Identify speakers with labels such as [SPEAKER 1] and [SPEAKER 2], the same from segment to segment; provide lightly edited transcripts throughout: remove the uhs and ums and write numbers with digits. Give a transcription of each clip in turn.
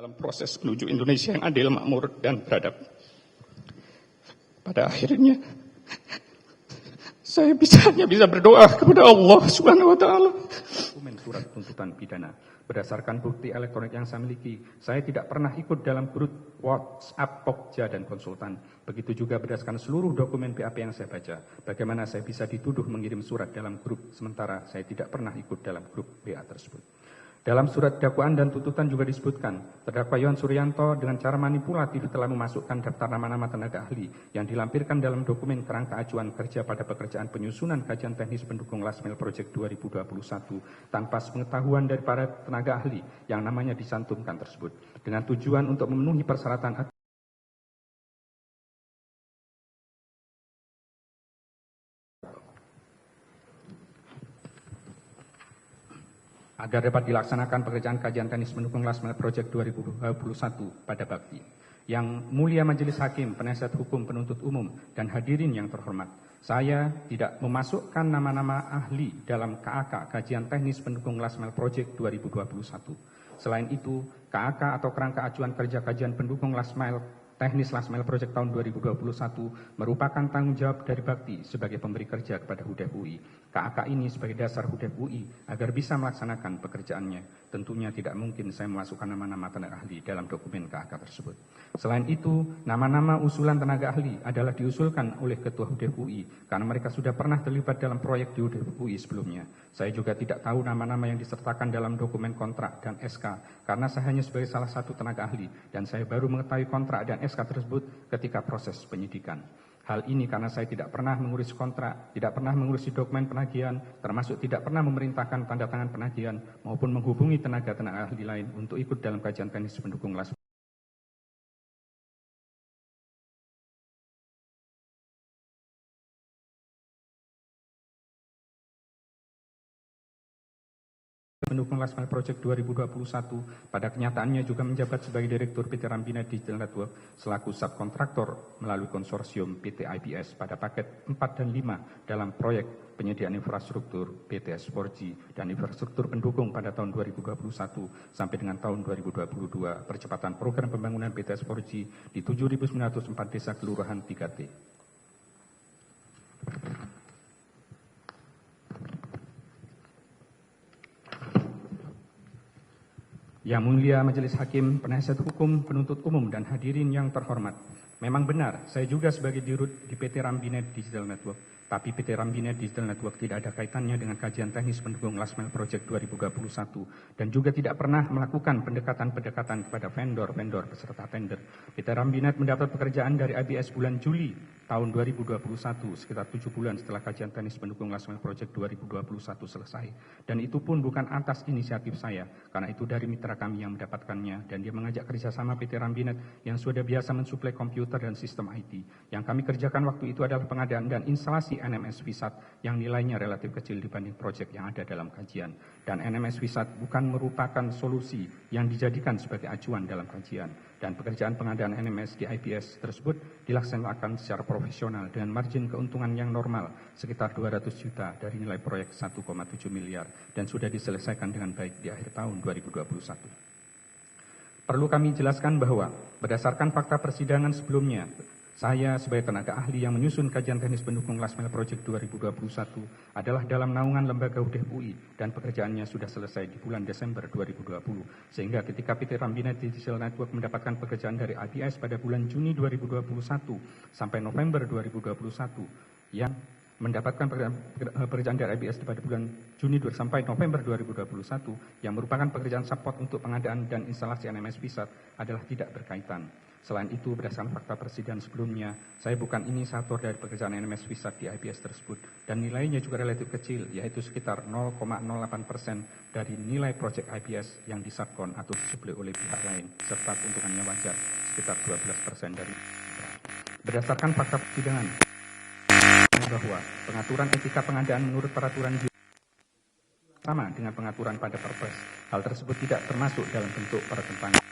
[SPEAKER 1] dalam proses menuju Indonesia yang adil, makmur, dan beradab. Pada akhirnya, saya hanya bisa berdoa kepada Allah Subhanahu wa Ta'ala. Dokumen surat tuntutan pidana. Berdasarkan bukti elektronik yang saya miliki, saya tidak pernah ikut dalam grup WhatsApp, Pokja, dan konsultan. Begitu juga berdasarkan seluruh dokumen BAP yang saya baca. Bagaimana saya bisa dituduh mengirim surat dalam grup, sementara saya tidak pernah ikut dalam grup BA tersebut. Dalam surat dakwaan dan tuntutan juga disebutkan, terdakwa Yohan Suryanto dengan cara manipulatif telah memasukkan daftar nama-nama tenaga ahli yang dilampirkan dalam dokumen kerangka acuan kerja pada pekerjaan penyusunan kajian teknis pendukung Last Mile Project 2021 tanpa sepengetahuan dari para tenaga ahli yang namanya disantumkan tersebut, dengan tujuan untuk memenuhi persyaratan agar dapat dilaksanakan pekerjaan kajian teknis pendukung Last Mile Project 2021 pada bakti. Yang mulia Majelis Hakim, penasihat hukum, penuntut umum, dan hadirin yang terhormat, saya tidak memasukkan nama-nama ahli dalam KAK, kajian teknis pendukung Last Mile Project 2021. Selain itu, KAK atau kerangka acuan kerja kajian pendukung teknis Last Mile Project tahun 2021 merupakan tanggung jawab dari Bakti sebagai pemberi kerja kepada HUDEF UI. KAK ini sebagai dasar HUDEF UI agar bisa melaksanakan pekerjaannya. Tentunya tidak mungkin saya memasukkan nama-nama tenaga ahli dalam dokumen KAK tersebut. Selain itu, nama-nama usulan tenaga ahli adalah diusulkan oleh Ketua HUDEF UI karena mereka sudah pernah terlibat dalam proyek di HUDEF UI sebelumnya. Saya juga tidak tahu nama-nama yang disertakan dalam dokumen kontrak dan SK karena saya hanya sebagai salah satu tenaga ahli dan saya baru mengetahui kontrak dan SK tersebut ketika proses penyidikan. Hal ini karena saya tidak pernah mengurus kontrak, tidak pernah mengurusi dokumen penagihan, termasuk tidak pernah memerintahkan tanda tangan penagihan maupun menghubungi tenaga-tenaga ahli lain untuk ikut dalam kajian teknis pendukung Last Mile Project 2021. Pada kenyataannya juga menjabat sebagai Direktur PT Rambinet Digital Network selaku subkontraktor melalui konsorsium PT IBS pada paket 4 dan 5 dalam proyek penyediaan infrastruktur BTS 4G dan infrastruktur pendukung pada tahun 2021 sampai dengan tahun 2022 percepatan program pembangunan BTS 4G di 7.904 desa kelurahan 3T. Yang mulia Majelis Hakim, penasihat hukum, penuntut umum, dan hadirin yang terhormat. Memang benar, saya juga sebagai dirut di PT Rambinet Digital Network. Tapi PT Rambinet Digital Network tidak ada kaitannya dengan kajian teknis pendukung Last Mile Project 2021 dan juga tidak pernah melakukan pendekatan-pendekatan kepada vendor-vendor peserta tender. PT Rambinet mendapat pekerjaan dari IBS bulan Juli tahun 2021, sekitar 7 bulan setelah kajian teknis pendukung Last Mile Project 2021 selesai. Dan itu pun bukan atas inisiatif saya, karena itu dari mitra kami yang mendapatkannya dan dia mengajak kerjasama PT Rambinet yang sudah biasa mensuplai komputer dan sistem IT. Yang kami kerjakan waktu itu adalah pengadaan dan instalasi NMS Visat yang nilainya relatif kecil dibanding proyek yang ada dalam kajian. Dan NMS Visat bukan merupakan solusi yang dijadikan sebagai acuan dalam kajian. Dan pekerjaan pengadaan NMS di IBS tersebut dilaksanakan secara profesional dengan margin keuntungan yang normal sekitar 200 juta dari nilai proyek 1,7 miliar dan sudah diselesaikan dengan baik di akhir tahun 2021. Perlu kami jelaskan bahwa berdasarkan fakta persidangan sebelumnya, saya sebagai tenaga ahli yang menyusun kajian teknis pendukung Last Mile Project 2021 adalah dalam naungan lembaga HUDEF UI dan pekerjaannya sudah selesai di bulan Desember 2020. Sehingga ketika PT Rambinet Digital Network mendapatkan pekerjaan dari IBS pada bulan Juni 2021 sampai November 2021 yang mendapatkan pekerjaan dari IBS pada bulan Juni sampai November 2021 yang merupakan pekerjaan support untuk pengadaan dan instalasi NMS Visat adalah tidak berkaitan. Selain itu, berdasarkan fakta persidangan sebelumnya, saya bukan inisiator dari pekerjaan NMS Visat di IBS tersebut dan nilainya juga relatif kecil, yaitu sekitar 0,08% dari nilai proyek IBS yang disubkon atau disuplai oleh pihak lain, serta keuntungannya wajar sekitar 12% dari. Berdasarkan fakta persidangan, bahwa pengaturan etika pengadaan menurut peraturan sama dengan pengaturan pada Perpres. Hal tersebut tidak termasuk dalam bentuk pertentangan.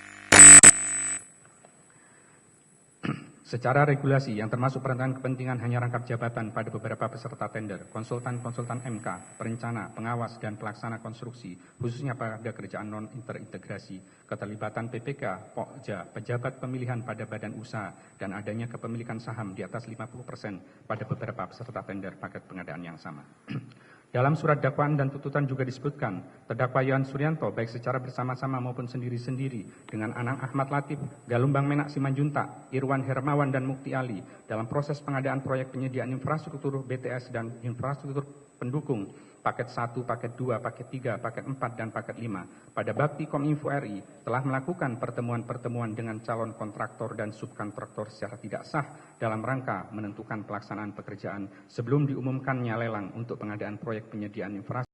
[SPEAKER 1] Secara regulasi yang termasuk perencanaan kepentingan hanya rangkap jabatan pada beberapa peserta tender, konsultan-konsultan MK, perencana, pengawas, dan pelaksana konstruksi, khususnya pada kerjaan non-terintegrasi, keterlibatan PPK, Pokja, pejabat pemilihan pada badan usaha, dan adanya kepemilikan saham di atas 50% pada beberapa peserta tender paket pengadaan yang sama. Dalam surat dakwaan dan tuntutan juga disebutkan, terdakwa Yohan Suryanto baik secara bersama-sama maupun sendiri-sendiri dengan Anang Ahmad Latif, Galumbang Menak Simanjuntak, Irwan Hermawan dan Mukti Ali dalam proses pengadaan proyek penyediaan infrastruktur BTS dan infrastruktur pendukung paket 1, paket 2, paket 3, paket 4, dan paket 5 pada Bakti Kominfo RI telah melakukan pertemuan-pertemuan dengan calon kontraktor dan subkontraktor secara tidak sah dalam rangka menentukan pelaksanaan pekerjaan sebelum diumumkannya lelang untuk pengadaan proyek penyediaan infrastruktur.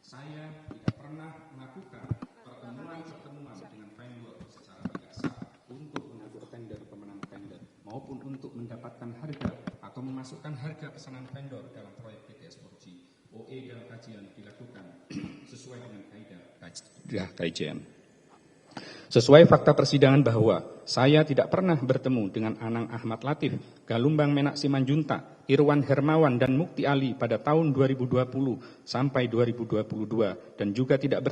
[SPEAKER 1] Saya tidak pernah melakukan pertemuan dengan vendor secara tidak sah untuk mengatur tender pemenang tender maupun untuk mendapatkan harga atau memasukkan harga pesanan vendor dalam proyek BTS 4G. OE dalam kajian dilakukan sesuai dengan kaidah KIJN. Sesuai fakta persidangan bahwa saya tidak pernah bertemu dengan Anang Ahmad Latif, Galumbang Menak Simanjuntak, Irwan Hermawan, dan Mukti Ali pada tahun 2020 sampai 2022 dan juga tidak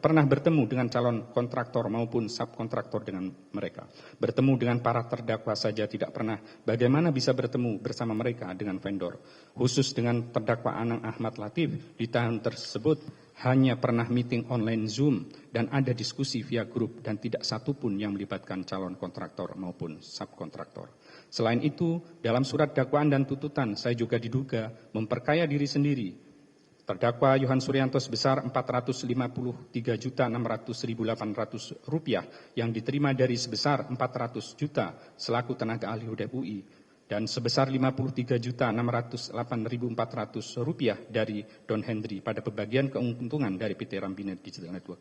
[SPEAKER 1] pernah bertemu dengan calon kontraktor maupun subkontraktor dengan mereka. Bertemu dengan para terdakwa saja tidak pernah, bagaimana bisa bertemu bersama mereka dengan vendor. Khusus dengan terdakwa Anang Ahmad Latif di tahun tersebut hanya pernah meeting online Zoom dan ada diskusi via grup dan tidak satupun yang melibatkan calon kontraktor maupun subkontraktor. Selain itu, dalam surat dakwaan dan tuntutan saya juga diduga memperkaya diri sendiri. Terdakwa Yohan Suryanto sebesar Rp453.600.800 yang diterima dari sebesar 400 juta selaku tenaga ahli HUDEP UI dan sebesar Rp53.608.400 dari Don Hendry pada pembagian keuntungan dari PT Rambinet Digital Network.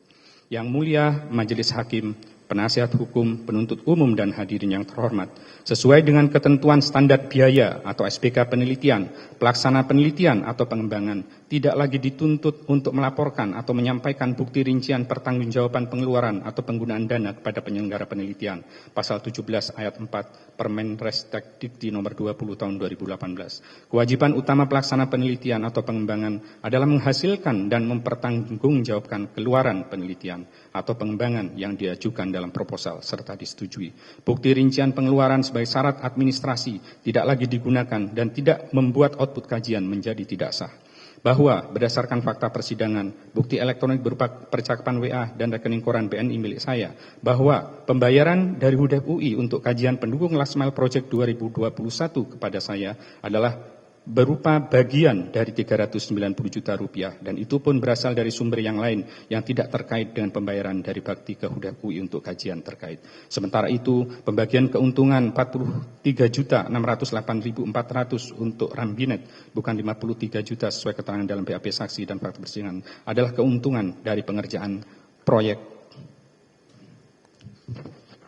[SPEAKER 1] Yang mulia Majelis Hakim, penasihat hukum, penuntut umum, dan hadirin yang terhormat, sesuai dengan ketentuan standar biaya atau SPK penelitian, pelaksana penelitian atau pengembangan tidak lagi dituntut untuk melaporkan atau menyampaikan bukti rincian pertanggungjawaban pengeluaran atau penggunaan dana kepada penyelenggara penelitian. Pasal 17 ayat 4 Permenristek Dikti nomor 20 tahun 2018. Kewajiban utama pelaksana penelitian atau pengembangan adalah menghasilkan dan mempertanggungjawabkan keluaran penelitian atau pengembangan yang diajukan dalam proposal serta disetujui. Bukti rincian pengeluaran sebagai syarat administrasi tidak lagi digunakan dan tidak membuat output kajian menjadi tidak sah. Bahwa berdasarkan fakta persidangan, bukti elektronik berupa percakapan WA dan rekening koran BNI milik saya, bahwa pembayaran dari HUDEP UI untuk kajian pendukung Last Mile Project 2021 kepada saya adalah berupa bagian dari Rp390 juta dan itu pun berasal dari sumber yang lain yang tidak terkait dengan pembayaran dari Bakti ke HUDEP UI untuk kajian terkait. Sementara itu, pembagian keuntungan Rp43.608.400 untuk Rambinet, bukan 53 juta sesuai keterangan dalam BAP saksi dan fakta persidangan, adalah keuntungan dari pengerjaan proyek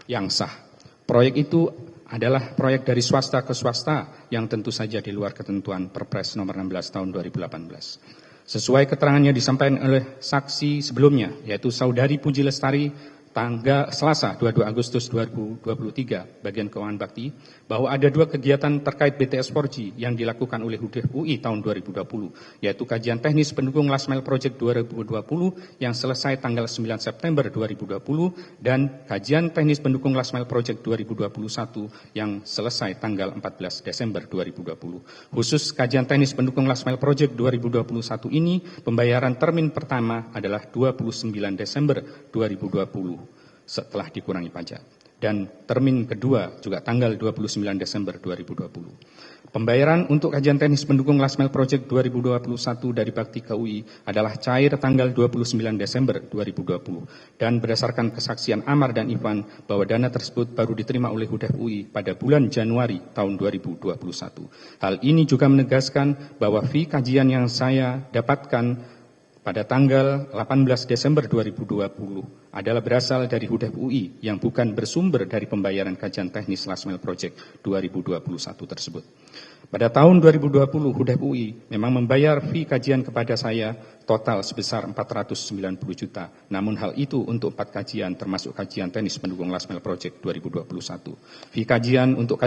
[SPEAKER 1] yang sah. Proyek itu adalah proyek dari swasta ke swasta yang tentu saja di luar ketentuan Perpres nomor 16 tahun 2018. Sesuai keterangannya disampaikan oleh saksi sebelumnya, yaitu Saudari Puji Lestari, tanggal Selasa 22 Agustus 2023, bagian keuangan Bakti, bahwa ada 2 kegiatan terkait BTS 4G yang dilakukan oleh HUDEP UI tahun 2020, yaitu kajian teknis pendukung Last Mile Project 2020 yang selesai tanggal 9 September 2020 dan kajian teknis pendukung Last Mile Project 2021 yang selesai tanggal 14 Desember 2020. Khusus kajian teknis pendukung Last Mile Project 2021 ini, pembayaran termin pertama adalah 29 Desember 2020 setelah dikurangi pajak. Dan termin kedua juga tanggal 29 Desember 2020. Pembayaran untuk kajian teknis pendukung Last Mile Project 2021 dari Bakti ke UI adalah cair tanggal 29 Desember 2020. Dan berdasarkan kesaksian Amar dan Ivan bahwa dana tersebut baru diterima oleh HUDEP UI pada bulan Januari tahun 2021. Hal ini juga menegaskan bahwa fee kajian yang saya dapatkan pada tanggal 18 Desember 2020 adalah berasal dari HUDEP UI yang bukan bersumber dari pembayaran kajian teknis Last Mile Project 2021 tersebut. Pada tahun 2020 HUDEP UI memang membayar fee kajian kepada saya total sebesar 490 juta. Namun hal itu untuk 4 kajian termasuk kajian teknis pendukung Last Mile Project 2021. Fee kajian untuk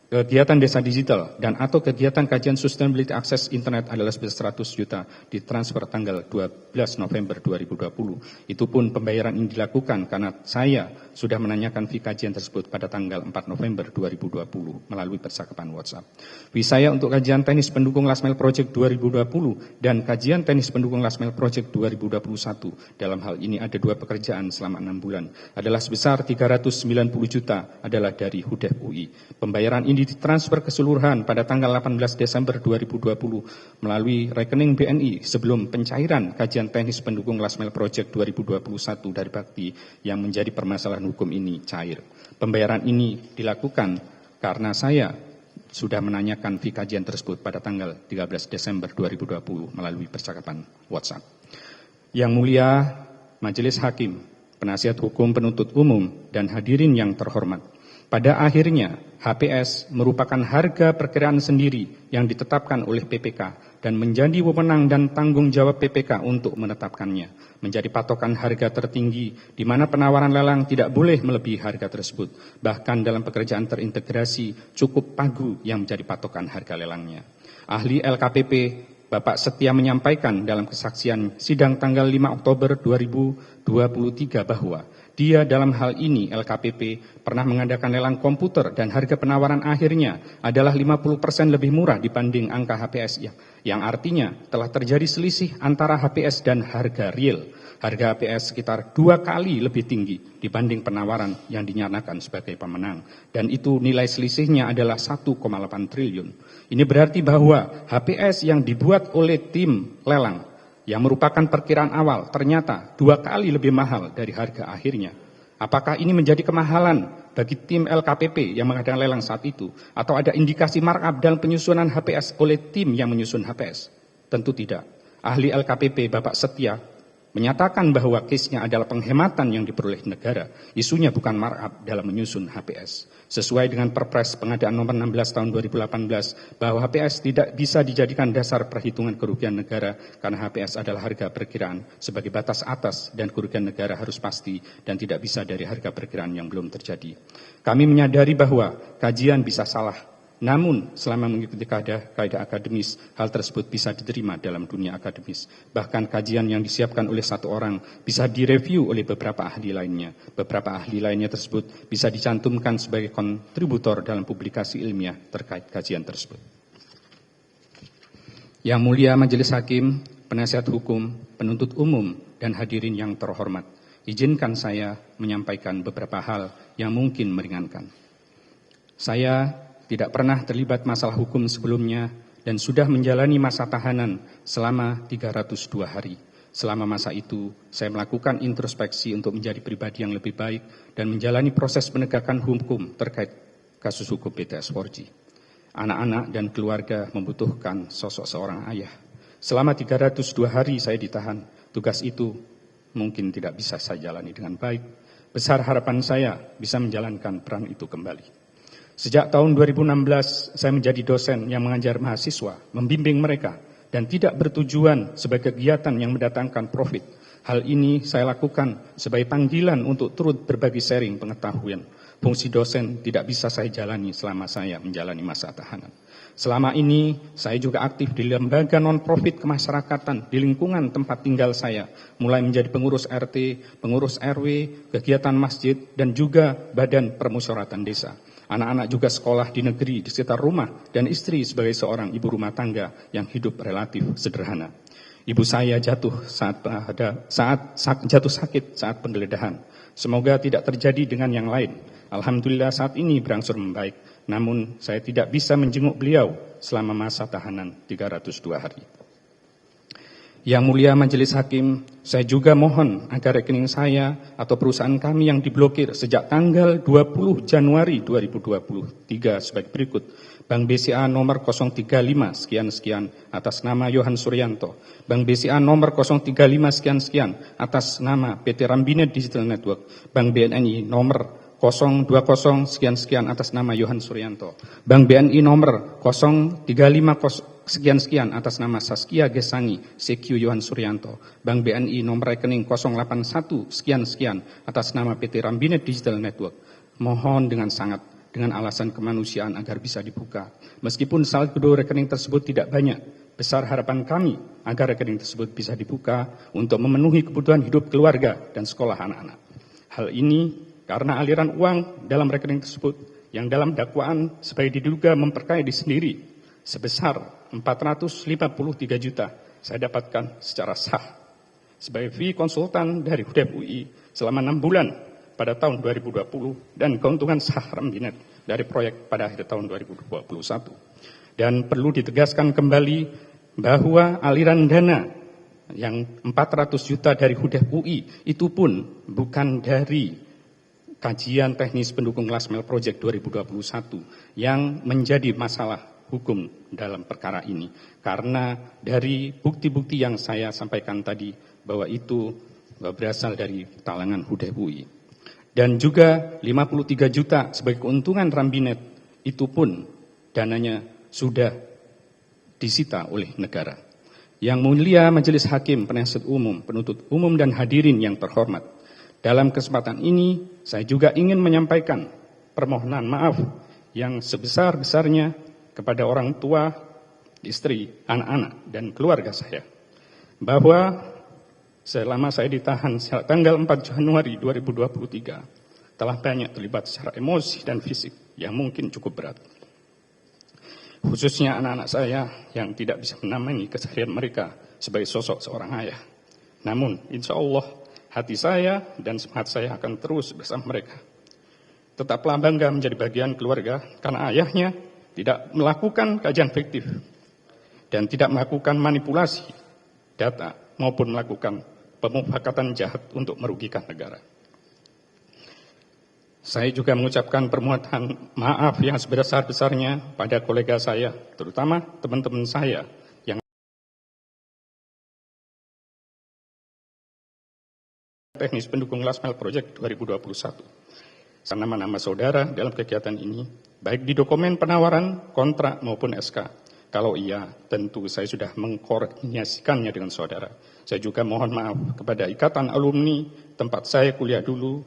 [SPEAKER 1] kegiatan desa digital dan atau kegiatan kajian sustainability akses internet adalah sebesar 100 juta ditransfer tanggal 12 November 2020. Itu pun pembayaran ini dilakukan karena saya sudah menanyakan fee kajian tersebut pada tanggal 4 November 2020 melalui percakapan WhatsApp. Fee saya untuk kajian teknis pendukung Last Mile Project 2020 dan kajian teknis pendukung Last Mile Project 2021 dalam hal ini ada 2 pekerjaan selama 6 bulan adalah sebesar 390 juta adalah dari HUDEP UI. Pembayaran ini ditransfer keseluruhan pada tanggal 18 Desember 2020 melalui rekening BNI sebelum pencairan kajian teknis pendukung Last Mile Project 2021 dari Bakti yang menjadi permasalahan hukum ini cair. Pembayaran ini dilakukan karena saya sudah menanyakan fee kajian tersebut pada tanggal 13 Desember 2020 melalui percakapan WhatsApp. Yang mulia Majelis Hakim, penasihat hukum penuntut umum, dan hadirin yang terhormat. Pada akhirnya, HPS merupakan harga perkiraan sendiri yang ditetapkan oleh PPK dan menjadi wewenang dan tanggung jawab PPK untuk menetapkannya. Menjadi patokan harga tertinggi di mana penawaran lelang tidak boleh melebihi harga tersebut. Bahkan dalam pekerjaan terintegrasi cukup pagu yang menjadi patokan harga lelangnya. Ahli LKPP Bapak Setia menyampaikan dalam kesaksian sidang tanggal 5 Oktober 2023 bahwa dia dalam hal ini LKPP pernah mengadakan lelang komputer dan harga penawaran akhirnya adalah 50% lebih murah dibanding angka HPS yang artinya telah terjadi selisih antara HPS dan harga real. Harga HPS sekitar 2 kali lebih tinggi dibanding penawaran yang dinyatakan sebagai pemenang. Dan itu nilai selisihnya adalah 1,8 triliun. Ini berarti bahwa HPS yang dibuat oleh tim lelang yang merupakan perkiraan awal ternyata 2 kali lebih mahal dari harga akhirnya. Apakah ini menjadi kemahalan bagi tim LKPP yang mengadakan lelang saat itu? Atau ada indikasi markup dalam penyusunan HPS oleh tim yang menyusun HPS? Tentu tidak. Ahli LKPP Bapak Setia menyatakan bahwa case-nya adalah penghematan yang diperoleh negara. Isunya bukan markup dalam menyusun HPS. Sesuai dengan Perpres Pengadaan Nomor 16 Tahun 2018 bahwa HPS tidak bisa dijadikan dasar perhitungan kerugian negara karena HPS adalah harga perkiraan sebagai batas atas dan kerugian negara harus pasti dan tidak bisa dari harga perkiraan yang belum terjadi. Kami menyadari bahwa kajian bisa salah. Namun, selama mengikuti kaidah akademis, hal tersebut bisa diterima dalam dunia akademis. Bahkan kajian yang disiapkan oleh 1 orang bisa direview oleh beberapa ahli lainnya. Beberapa ahli lainnya tersebut bisa dicantumkan sebagai kontributor dalam publikasi ilmiah terkait kajian tersebut. Yang mulia Majelis Hakim, penasihat hukum, penuntut umum, dan hadirin yang terhormat, izinkan saya menyampaikan beberapa hal yang mungkin meringankan. Saya tidak pernah terlibat masalah hukum sebelumnya dan sudah menjalani masa tahanan selama 302 hari. Selama masa itu, saya melakukan introspeksi untuk menjadi pribadi yang lebih baik dan menjalani proses penegakan hukum terkait kasus hukum BTS 4G. Anak-anak dan keluarga membutuhkan sosok seorang ayah. Selama 302 hari saya ditahan, tugas itu mungkin tidak bisa saya jalani dengan baik. Besar harapan saya bisa menjalankan peran itu kembali. Sejak tahun 2016, saya menjadi dosen yang mengajar mahasiswa, membimbing mereka, dan tidak bertujuan sebagai kegiatan yang mendatangkan profit. Hal ini saya lakukan sebagai panggilan untuk turut berbagi sharing pengetahuan. Fungsi dosen tidak bisa saya jalani selama saya menjalani masa tahanan. Selama ini, saya juga aktif di lembaga non-profit kemasyarakatan di lingkungan tempat tinggal saya, mulai menjadi pengurus RT, pengurus RW, kegiatan masjid, dan juga badan permusyawaratan desa. Anak-anak juga sekolah di negeri di sekitar rumah dan istri sebagai seorang ibu rumah tangga yang hidup relatif sederhana. Ibu saya jatuh saat jatuh sakit saat penggeledahan. Semoga tidak terjadi dengan yang lain. Alhamdulillah saat ini berangsur membaik. Namun saya tidak bisa menjenguk beliau selama masa tahanan 302 hari. Yang mulia Majelis Hakim, saya juga mohon agar rekening saya atau perusahaan kami yang diblokir sejak tanggal 20 Januari 2023 sebagai berikut. Bank BCA nomor 035 sekian-sekian atas nama Yohan Suryanto. Bank BCA nomor 035 sekian-sekian atas nama PT Rambinet Digital Network. Bank BNI nomor 020 sekian-sekian atas nama Yohan Suryanto. Bank BNI nomor 035 sekian-sekian atas nama Saskia Gesangi, CQ Yohan Suryanto. Bank BNI nomor rekening 081 sekian-sekian atas nama PT Rambinet Digital Network. Mohon dengan alasan kemanusiaan agar bisa dibuka. Meskipun saldo rekening tersebut tidak banyak, besar harapan kami agar rekening tersebut bisa dibuka untuk memenuhi kebutuhan hidup keluarga dan sekolah anak-anak. Hal ini karena aliran uang dalam rekening tersebut yang dalam dakwaan sebagai diduga memperkaya diri sendiri sebesar 453 juta saya dapatkan secara sah sebagai fee konsultan dari HUDEP UI selama 6 bulan pada tahun 2020 dan keuntungan sah Rambinet dari proyek pada akhir tahun 2021. Dan perlu ditegaskan kembali bahwa aliran dana yang 400 juta dari HUDEP UI itu pun bukan dari kajian teknis pendukung Last Mile Project 2021 yang menjadi masalah hukum dalam perkara ini. Karena dari bukti-bukti yang saya sampaikan tadi bahwa itu berasal dari talangan HUDEP UI. Dan juga 53 juta sebagai keuntungan Rambinet itu pun dananya sudah disita oleh negara. Yang mulia Majelis Hakim, Penasihat Umum, Penuntut Umum dan hadirin yang terhormat. Dalam kesempatan ini saya juga ingin menyampaikan permohonan maaf yang sebesar-besarnya kepada orang tua, istri, anak-anak dan keluarga saya. Bahwa selama saya ditahan tanggal 4 Januari 2023 telah banyak terlibat secara emosi dan fisik yang mungkin cukup berat. Khususnya anak-anak saya yang tidak bisa menamani keseharian mereka sebagai sosok seorang ayah. Namun insya Allah hati saya dan semangat saya akan terus bersama mereka. Tetaplah bangga menjadi bagian keluarga karena ayahnya tidak melakukan kajian fiktif dan tidak melakukan manipulasi data maupun melakukan pemufakatan jahat untuk merugikan negara. Saya juga mengucapkan permohonan maaf yang sebesar-besarnya pada kolega saya, terutama teman-teman saya yang teknis pendukung Last Mile Project 2021. Nama-nama saudara dalam kegiatan ini, baik di dokumen penawaran, kontrak maupun SK. Kalau iya, tentu saya sudah mengkoordinasikannya dengan saudara. Saya juga mohon maaf kepada Ikatan Alumni, tempat saya kuliah dulu,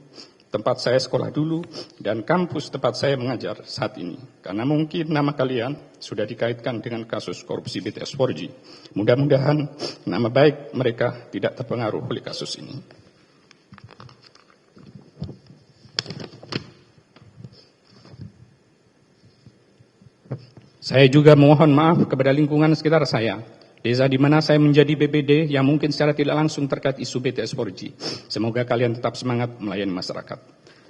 [SPEAKER 1] tempat saya sekolah dulu, dan kampus tempat saya mengajar saat ini. Karena mungkin nama kalian sudah dikaitkan dengan kasus korupsi BTS 4G. Mudah-mudahan nama baik mereka tidak terpengaruh oleh kasus ini. Saya juga mohon maaf kepada lingkungan sekitar saya, desa di mana saya menjadi BPD yang mungkin secara tidak langsung terkait isu BTS 4G. Semoga kalian tetap semangat melayani masyarakat.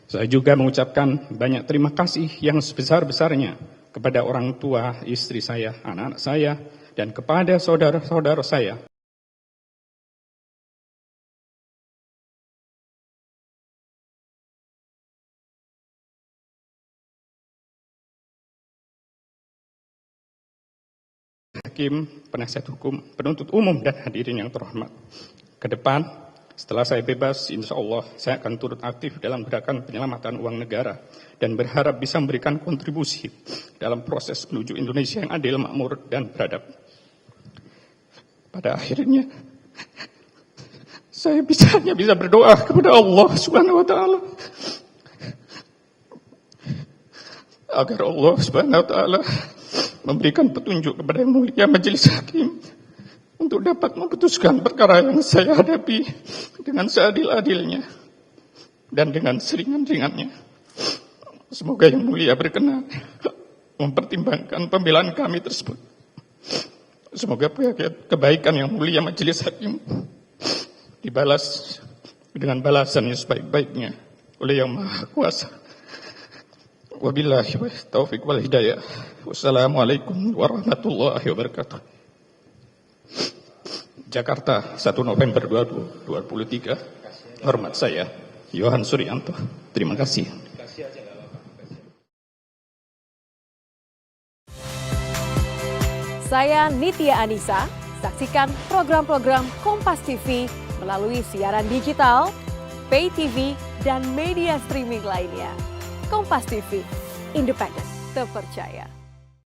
[SPEAKER 1] Saya juga mengucapkan banyak terima kasih yang sebesar-besarnya kepada orang tua, istri saya, anak-anak saya, dan kepada saudara-saudara saya. Hakim, penasihat hukum, penuntut umum, dan hadirin yang terhormat. Ke depan, setelah saya bebas, insya Allah saya akan turut aktif dalam gerakan penyelamatan uang negara dan berharap bisa memberikan kontribusi dalam proses menuju Indonesia yang adil, makmur, dan beradab. Pada akhirnya, saya hanya bisa berdoa kepada Allah Subhanahu wa Ta'ala agar Allah Subhanahu wa Ta'ala memberikan petunjuk kepada yang mulia Majelis Hakim untuk dapat memutuskan perkara yang saya hadapi dengan seadil-adilnya dan dengan seringan-ringannya. Semoga yang mulia berkenan mempertimbangkan pembelaan kami tersebut. Semoga kebaikan yang mulia Majelis Hakim dibalas dengan balasan yang sebaik-baiknya oleh Yang Maha Kuasa. Wabillahi taufiq wal hidayah. Wassalamualaikum warahmatullahi wabarakatuh.
[SPEAKER 2] Jakarta, 1 November 2023. Hormat saya, Yohan Suryanto. Terima kasih.
[SPEAKER 3] Saya Nitya Anissa. Saksikan program-program Kompas TV melalui siaran digital, pay TV, dan media streaming lainnya. Kompas TV, independen, terpercaya.